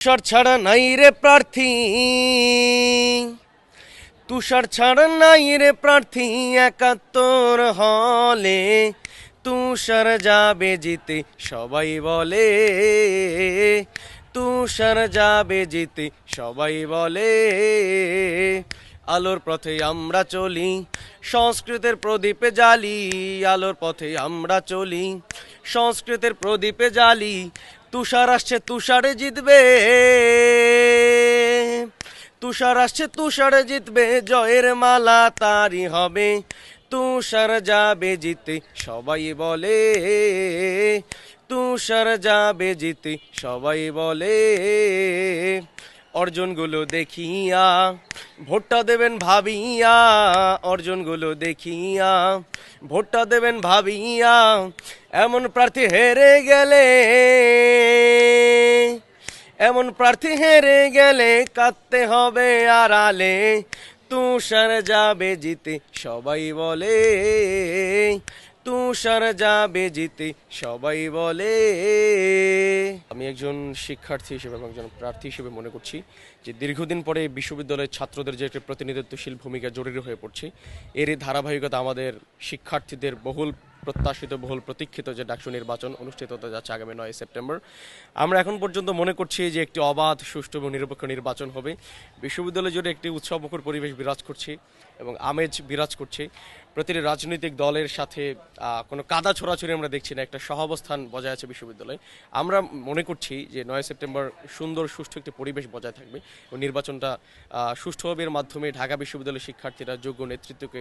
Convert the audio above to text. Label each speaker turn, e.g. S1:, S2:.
S1: তুষার ছাড়া নাই রে প্রার্থী, তুষার ছাড়া নাই রে প্রার্থী, ৭১ হলে তুষার যাবে জিতে সবাই বলে, তুষার যাবে জিতে সবাই বলে। আলোর পথে আমরা চলি, সংস্কৃতের প্রদীপে জ্বালি, আলোর পথে আমরা চলি, সংস্কৃতের প্রদীপে জ্বালি। তুষার আসছে তুষারে জিতবে, তুষার আসছে তুষারে জিতবে, জয়ের মালা তারি হবে, তুষার যাবে জিতে সবাই বলে, তুষার যাবে জিতে সবাই বলে। অর্জনগুলো দেখিয়া ভোটটা দেবেন ভাবিয়া, অর্জনগুলো দেখিয়া ভোটটা দেবেন ভাবিয়া, এমন প্রার্থী হেরে গেলে, এমন প্রার্থী হেরে গেলে কাঁদতে হবে আড়ালে, তুষার যাবে জিতে সবাই বলে, তুষার যাবে জিতে সবাই বলে। আমি একজন শিক্ষার্থী হিসেবে এবং একজন প্রার্থী হিসেবে মনে করছি যে দীর্ঘদিন পরে বিশ্ববিদ্যালয়ের ছাত্রদের যে একটি প্রতিনিধিত্বশীল ভূমিকা জরুরি হয়ে পড়ছে, এরই ধারাবাহিকতা আমাদের শিক্ষার্থীদের বহুল প্রত্যাশিত বহুল প্রতীক্ষিত যে ডাকসু নির্বাচন অনুষ্ঠিত হতে যাচ্ছে আগামী ৯ সেপ্টেম্বর। আমরা এখন পর্যন্ত মনে করছি যে একটি অবাধ, সুষ্ঠু এবং নিরপেক্ষ নির্বাচন হবে। বিশ্ববিদ্যালয় জুড়ে একটি উৎসবমুখর পরিবেশ বিরাজ করছে এবং আমেজ বিরাজ করছে। প্রতিটি রাজনৈতিক দলের সাথে কোনো কাদা ছোড়াছুড়ি আমরা দেখছি না, একটা সহাবস্থান বজায় আছে বিশ্ববিদ্যালয়ে। আমরা মনে করছি যে ৯ সেপ্টেম্বর সুন্দর সুষ্ঠু একটি পরিবেশ বজায় থাকবে এবং নির্বাচনটা সুষ্ঠুভাবে এর মাধ্যমে ঢাকা বিশ্ববিদ্যালয়ের শিক্ষার্থীরা যোগ্য নেতৃত্বকে